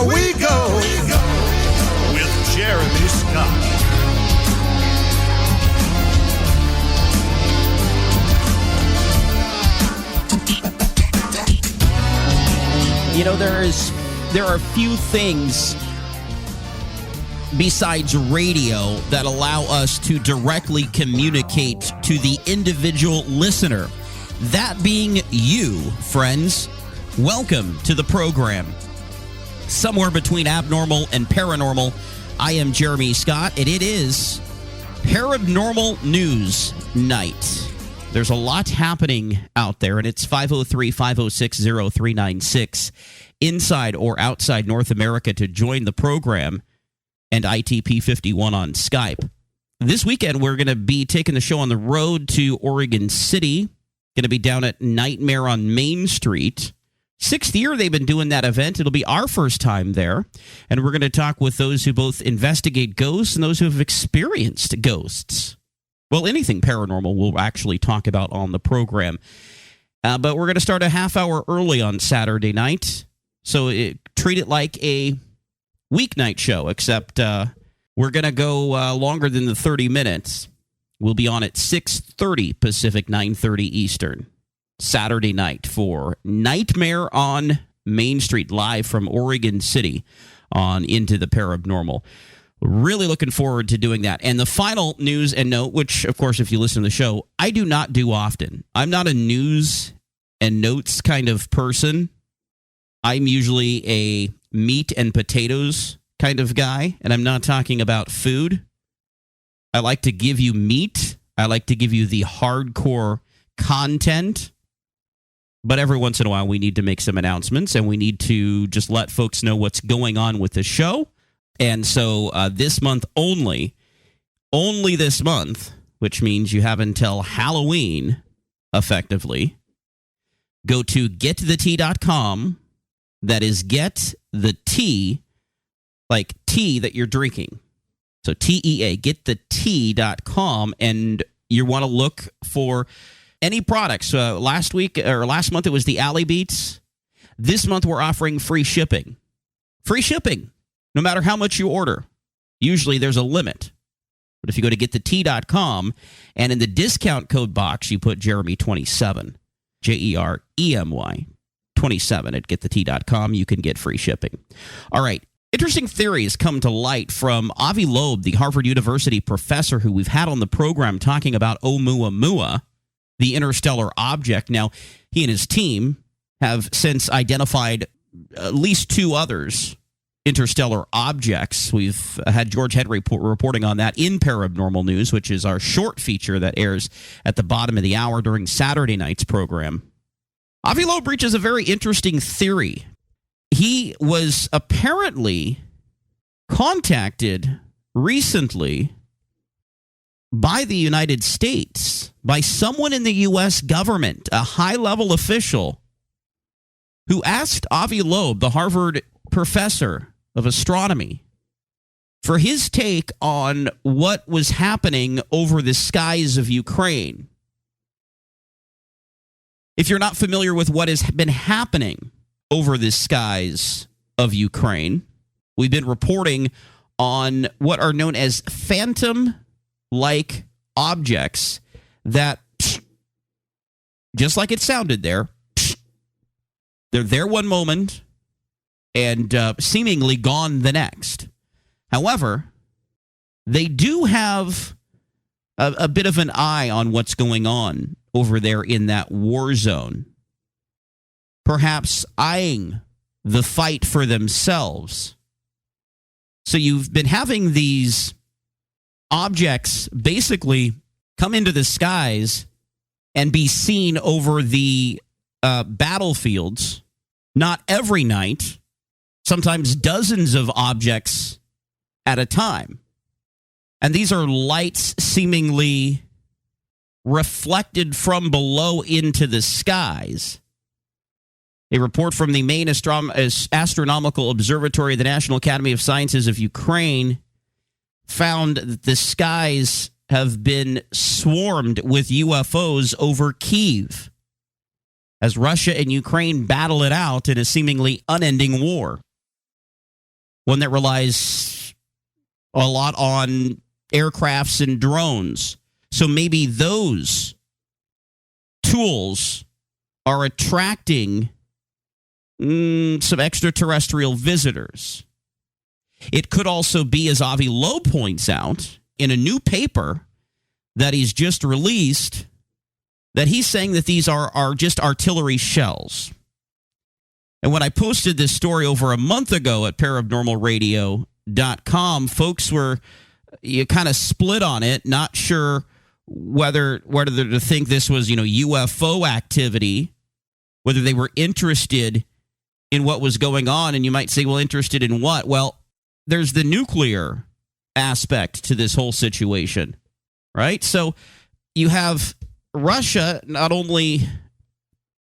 we go with Jeremy Scott. You know, there are few things besides radio that allow us to directly communicate to the individual listener. That being you, friends. Welcome to the program. Somewhere between abnormal and paranormal, I am Jeremy Scott, and it is Parabnormal News Night. There's a lot happening out there, and it's 503-506-0396 inside or outside North America to join the program, and ITP51 on Skype. This weekend, we're going to be taking the show on the road to Oregon City. Going to be down at Nightmare on Main Street. 6th year they've been doing that event. It'll be our first time there. And we're going to talk with those who both investigate ghosts and those who have experienced ghosts. Well, anything paranormal we'll actually talk about on the program. But we're going to start a half hour early on Saturday night. So treat it like a weeknight show, except we're going to go longer than the 30 minutes. We'll be on at 6:30 Pacific, 9:30 Eastern. Saturday night for Nightmare on Main Street, live from Oregon City on Into the Parabnormal. Really looking forward to doing that. And the final news and note, which, of course, if you listen to the show, I do not do often. I'm not a news and notes kind of person. I'm usually a meat and potatoes kind of guy, and I'm not talking about food. I like to give you meat. I like to give you the hardcore content. But every once in a while, we need to make some announcements, and we need to just let folks know what's going on with the show. And so this month only this month, which means you have until Halloween, effectively, go to getthetea.com. That is get the tea, like tea that you're drinking. So TEA, getthetea.com, and you want to look for any products. Last month it was the Alley Beats. This month we're offering free shipping. Free shipping, no matter how much you order. Usually there's a limit. But if you go to getthetea.com and in the discount code box you put Jeremy27, Jeremy 27 at getthetea.com, you can get free shipping. All right. Interesting theories come to light from Avi Loeb, the Harvard University professor who we've had on the program talking about Oumuamua, the interstellar object. Now, he and his team have since identified at least 2 others interstellar objects. We've had George Henry reporting on that in Parabnormal News, which is our short feature that airs at the bottom of the hour during Saturday night's program. Avi Loeb breaches a very interesting theory. He was apparently contacted recently by the United States, by someone in the U.S. government, a high-level official, who asked Avi Loeb, the Harvard professor of astronomy, for his take on what was happening over the skies of Ukraine. If you're not familiar with what has been happening over the skies of Ukraine, we've been reporting on what are known as phantom-like objects that, just like it sounded there, they're there one moment and seemingly gone the next. However, they do have a bit of an eye on what's going on over there in that war zone, perhaps eyeing the fight for themselves. So you've been having these objects basically come into the skies and be seen over the battlefields, not every night, sometimes dozens of objects at a time. And these are lights seemingly reflected from below into the skies. A report from the main astronomical observatory of the National Academy of Sciences of Ukraine found that the skies have been swarmed with UFOs over Kyiv as Russia and Ukraine battle it out in a seemingly unending war. one that relies a lot on aircrafts and drones. So maybe those tools are attracting some extraterrestrial visitors. It could also be, as Avi Loeb points out, in a new paper that he's just released, that he's saying that these are just artillery shells. And when I posted this story over a month ago at parabnormalradio.com, folks were kind of split on it, not sure whether to think this was, UFO activity, whether they were interested in what was going on. And you might say, well, interested in what? Well, there's the nuclear aspect to this whole situation, right? So you have Russia not only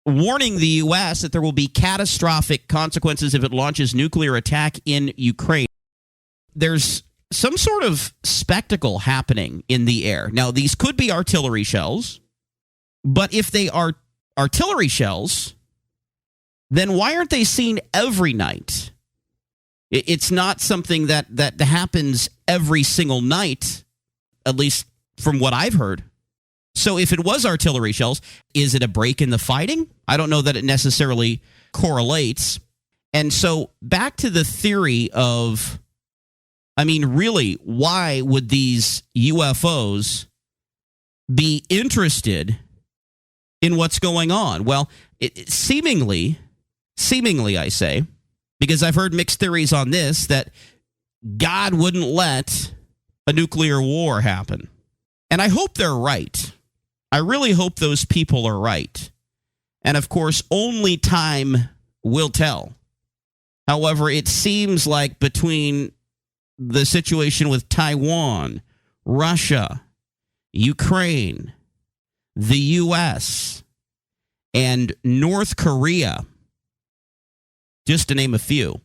warning the U.S. that there will be catastrophic consequences if it launches nuclear attack in Ukraine. There's some sort of spectacle happening in the air. Now, these could be artillery shells, but if they are artillery shells, then why aren't they seen every night? It's not something that happens every single night, at least from what I've heard. So if it was artillery shells, is it a break in the fighting? I don't know that it necessarily correlates. And so back to the theory of, really, why would these UFOs be interested in what's going on? Well, seemingly, I say, because I've heard mixed theories on this, that God wouldn't let a nuclear war happen. And I hope they're right. I really hope those people are right. And of course, only time will tell. However, it seems like between the situation with Taiwan, Russia, Ukraine, the U.S., and North Korea, just to name a few,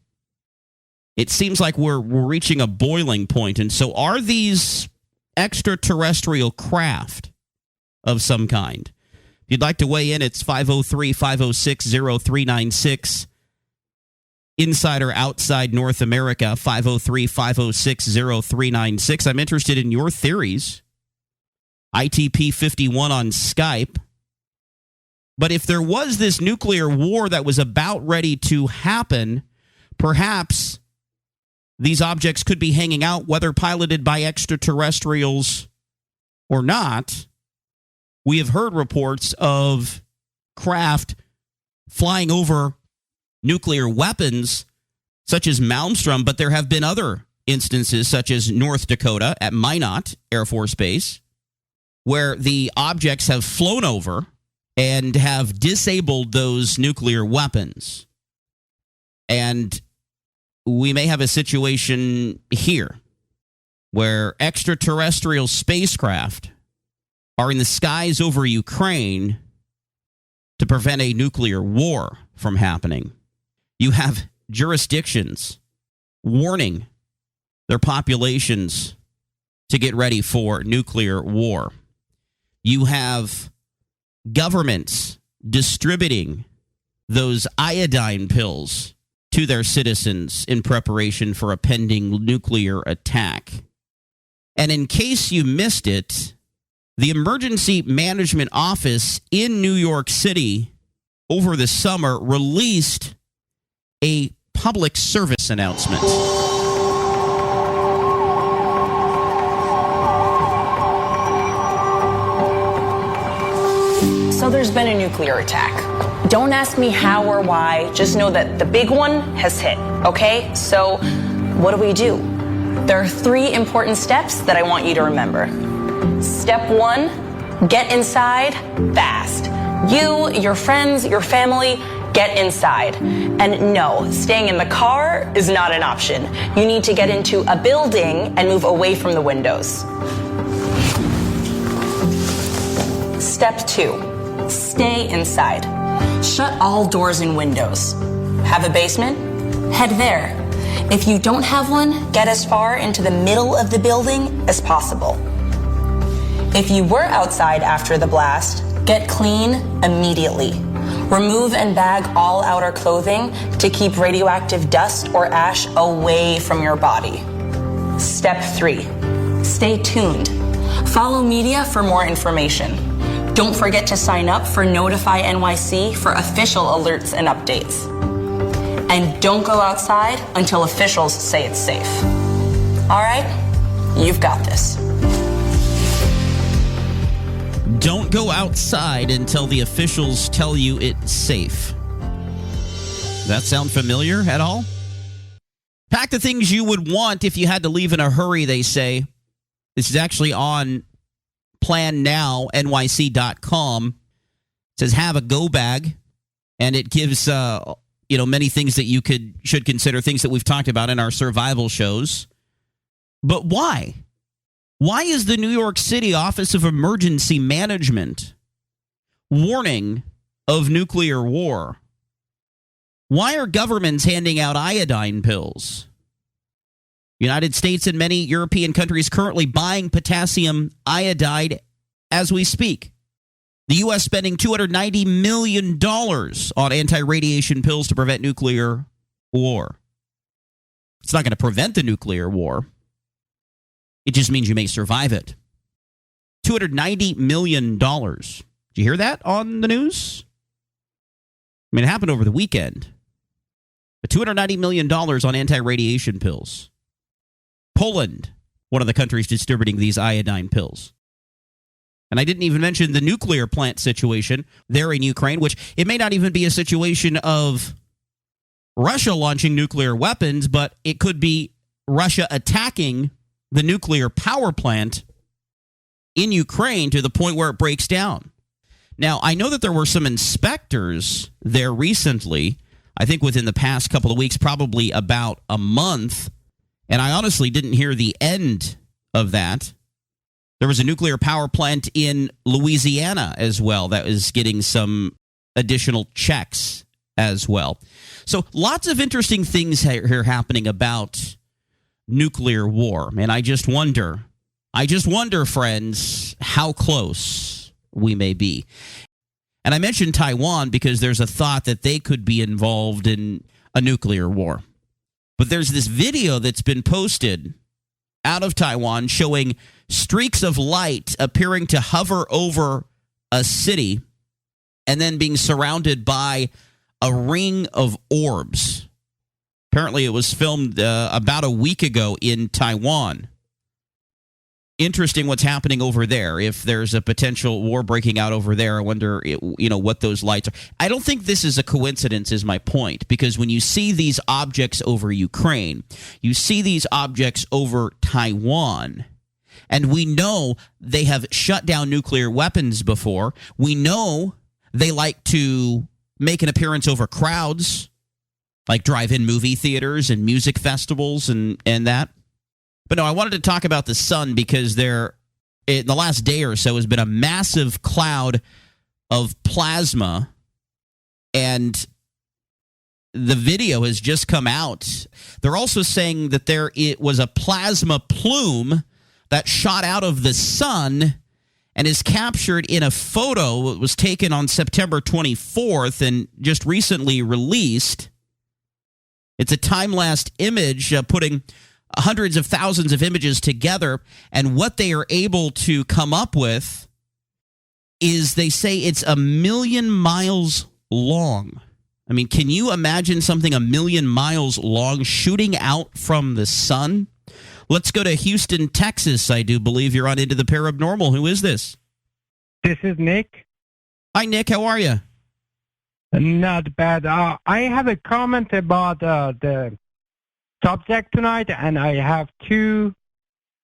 it seems like we're reaching a boiling point. And so are these extraterrestrial craft of some kind? If you'd like to weigh in, it's 503-506-0396. Inside or outside North America, 503-506-0396. I'm interested in your theories. ITP51 on Skype. But if there was this nuclear war that was about ready to happen, perhaps these objects could be hanging out, whether piloted by extraterrestrials or not. We have heard reports of craft flying over nuclear weapons, such as Malmstrom, but there have been other instances, such as North Dakota at Minot Air Force Base, where the objects have flown over and have disabled those nuclear weapons. And we may have a situation here where extraterrestrial spacecraft are in the skies over Ukraine to prevent a nuclear war from happening. You have jurisdictions warning their populations to get ready for nuclear war. You have governments distributing those iodine pills to their citizens in preparation for a pending nuclear attack. And in case you missed it, the Emergency Management Office in New York City over the summer released a public service announcement. So there's been a nuclear attack. Don't ask me how or why, just know that the big one has hit, okay? So what do? There are 3 important steps that I want you to remember. Step 1, get inside fast. You, your friends, your family, get inside. And no, staying in the car is not an option. You need to get into a building and move away from the windows. Step 2, stay inside. Shut all doors and windows. Have a basement? Head there. If you don't have one, get as far into the middle of the building as possible. If you were outside after the blast, get clean immediately. Remove and bag all outer clothing to keep radioactive dust or ash away from your body. Step 3. Stay tuned. Follow media for more information. Don't forget to sign up for Notify NYC for official alerts and updates. And don't go outside until officials say it's safe. All right? You've got this. Don't go outside until the officials tell you it's safe. Does that sound familiar at all? Pack the things you would want if you had to leave in a hurry, they say. This is actually on PlanNowNYC.com. It says have a go bag, and it gives many things that you should consider, things that we've talked about in our survival shows. But why? Why is the New York City Office of Emergency Management warning of nuclear war? Why are governments handing out iodine pills? United States and many European countries currently buying potassium iodide as we speak. The U.S. spending $290 million on anti-radiation pills to prevent nuclear war. It's not going to prevent the nuclear war. It just means you may survive it. $290 million. Did you hear that on the news? I mean, it happened over the weekend. But $290 million on anti-radiation pills. Poland, one of the countries distributing these iodine pills. And I didn't even mention the nuclear plant situation there in Ukraine, which it may not even be a situation of Russia launching nuclear weapons, but it could be Russia attacking the nuclear power plant in Ukraine to the point where it breaks down. Now, I know that there were some inspectors there recently, I think within the past couple of weeks, probably about a month, and I honestly didn't hear the end of that. There was a nuclear power plant in Louisiana as well that was getting some additional checks as well. So lots of interesting things here happening about nuclear war. And I just wonder, friends, how close we may be. And I mentioned Taiwan because there's a thought that they could be involved in a nuclear war. But there's this video that's been posted out of Taiwan showing streaks of light appearing to hover over a city and then being surrounded by a ring of orbs. Apparently, it was filmed about a week ago in Taiwan. Interesting what's happening over there. If there's a potential war breaking out over there, I wonder, what those lights are. I don't think this is a coincidence, is my point, because when you see these objects over Ukraine, you see these objects over Taiwan, and we know they have shut down nuclear weapons before. We know they like to make an appearance over crowds, like drive-in movie theaters and music festivals and that. But no, I wanted to talk about the sun because in the last day or so has been a massive cloud of plasma, and the video has just come out. They're also saying that it was a plasma plume that shot out of the sun and is captured in a photo that was taken on September 24th and just recently released. It's a time-lapse image putting hundreds of thousands of images together, and what they are able to come up with is they say it's 1 million miles long. I mean, can you imagine something 1 million miles long shooting out from the sun? Let's go to Houston, Texas. I do believe you're on Into the Parabnormal. Who is this? This is Nick. Hi, Nick. How are you? Not bad. I have a comment about the subject tonight, and I have two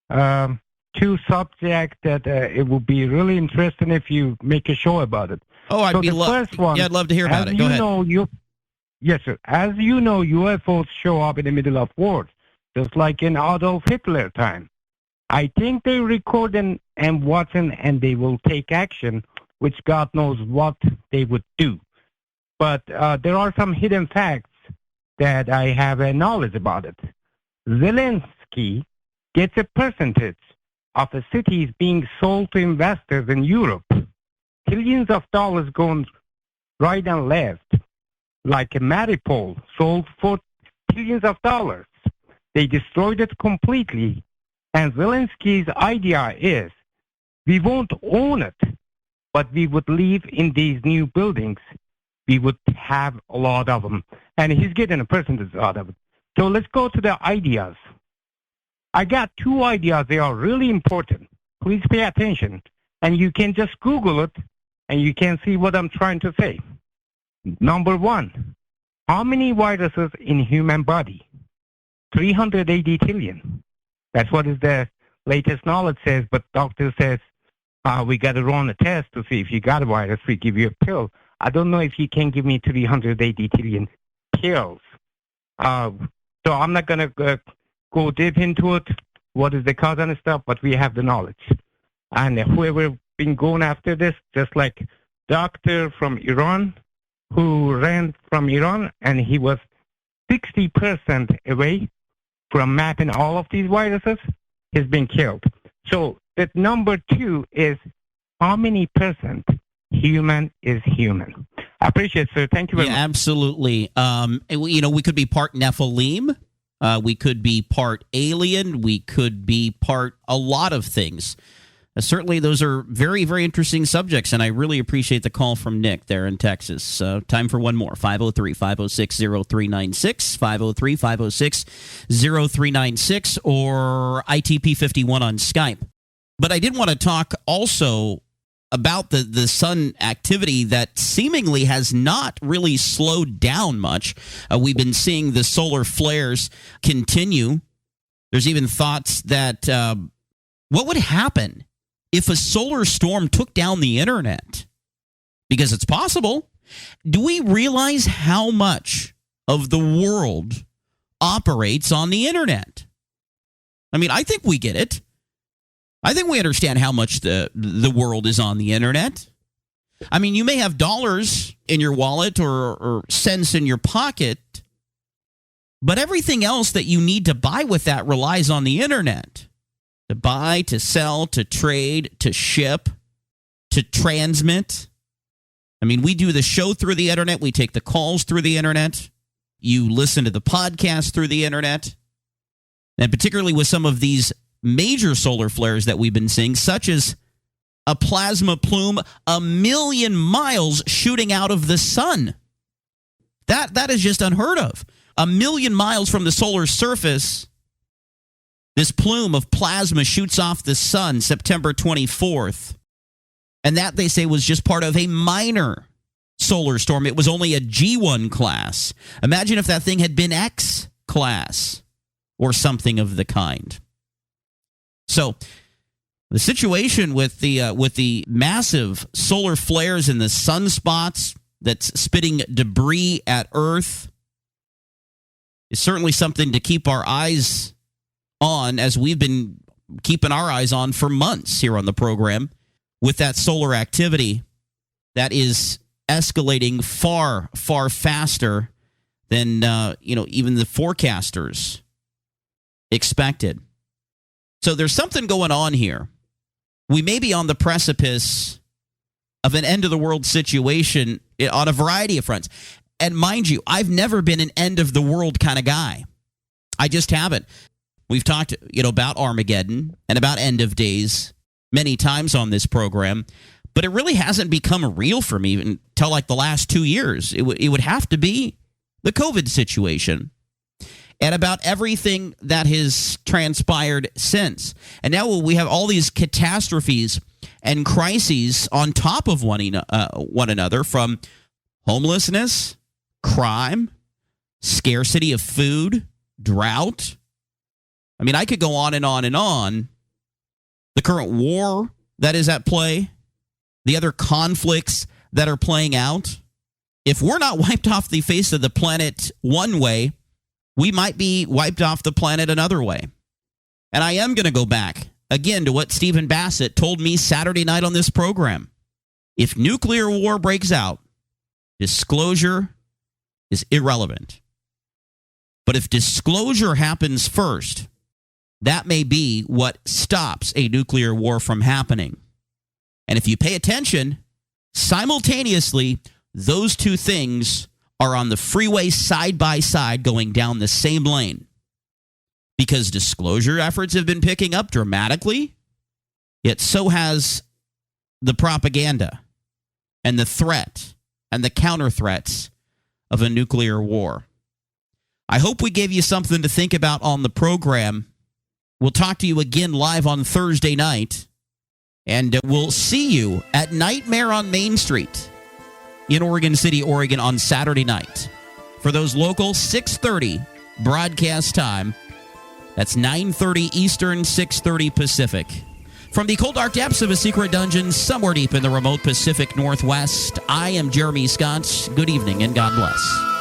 subjects that it would be really interesting if you make a show about it. Oh, I'd love to hear about it. Go ahead. Yes, sir. As you know, UFOs show up in the middle of wars, just like in Adolf Hitler time. I think they record and watching, and they will take action, which God knows what they would do. But there are some hidden facts that I have a knowledge about it. Zelensky gets a percentage of the cities being sold to investors in Europe. Billions of dollars going right and left, like a Maripol, sold for billions of dollars. They destroyed it completely. And Zelensky's idea is, we won't own it, but we would live in these new buildings. We would have a lot of them. And he's getting a percentage out of it. So let's go to the ideas. I got two ideas. They are really important. Please pay attention. And you can just Google it, and you can see what I'm trying to say. Number one, how many viruses in human body? 380 trillion. That's what is the latest knowledge says, but doctor says, we got to run a test to see if you got a virus. We give you a pill. I don't know if you can give me 380 trillion pills. So I'm not going to go deep into it, what is the cause and stuff, but we have the knowledge. And whoever been going after this, just like doctor from Iran, who ran from Iran, and he was 60% away from mapping all of these viruses, has been killed. So that number two is how many percent human is human. I appreciate it, sir. Thank you very much. Absolutely. We could be part Nephilim. We could be part alien. We could be part a lot of things. Certainly, those are very, very interesting subjects, and I really appreciate the call from Nick there in Texas. Time for one more, 503-506-0396, 503-506-0396, or ITP51 on Skype. But I did want to talk also about the sun activity that seemingly has not really slowed down much. We've been seeing the solar flares continue. There's even thoughts that what would happen if a solar storm took down the internet? Because it's possible. Do we realize how much of the world operates on the internet? I mean, I think we get it. I think we understand how much the world is on the internet. I mean, you may have dollars in your wallet or cents in your pocket, but everything else that you need to buy with that relies on the internet. To buy, to sell, to trade, to ship, to transmit. I mean, we do the show through the internet. We take the calls through the internet. You listen to the podcast through the internet. And particularly with some of these major solar flares that we've been seeing, such as a plasma plume 1 million miles shooting out of the sun. That is just unheard of. 1 million miles from the solar surface, this plume of plasma shoots off the sun September 24th. And that, they say, was just part of a minor solar storm. It was only a G1 class. Imagine if that thing had been X class or something of the kind. So the situation with the massive solar flares and the sunspots that's spitting debris at Earth is certainly something to keep our eyes on, as we've been keeping our eyes on for months here on the program, with that solar activity that is escalating far, far faster than even the forecasters expected. So there's something going on here. We may be on the precipice of an end-of-the-world situation on a variety of fronts. And mind you, I've never been an end-of-the-world kind of guy. I just haven't. We've talked, about Armageddon and about end of days many times on this program, but it really hasn't become real for me until like the last 2 years. It would have to be the COVID situation and about everything that has transpired since. And now we have all these catastrophes and crises on top of one another, from homelessness, crime, scarcity of food, drought. I mean, I could go on and on and on. The current war that is at play, the other conflicts that are playing out. If we're not wiped off the face of the planet one way, we might be wiped off the planet another way. And I am going to go back again to what Stephen Bassett told me Saturday night on this program. If nuclear war breaks out, disclosure is irrelevant. But if disclosure happens first, that may be what stops a nuclear war from happening. And if you pay attention, simultaneously, those two things are on the freeway side by side going down the same lane. Because disclosure efforts have been picking up dramatically, yet so has the propaganda and the threat and the counter threats of a nuclear war. I hope we gave you something to think about on the program. We'll talk to you again live on Thursday night, and we'll see you at Nightmare on Main Street in Oregon City, Oregon on Saturday night. For those local, 6:30 broadcast time. That's 9:30 Eastern, 6:30 Pacific. From the cold, dark depths of a secret dungeon somewhere deep in the remote Pacific Northwest, I am Jeremy Scott. Good evening and God bless.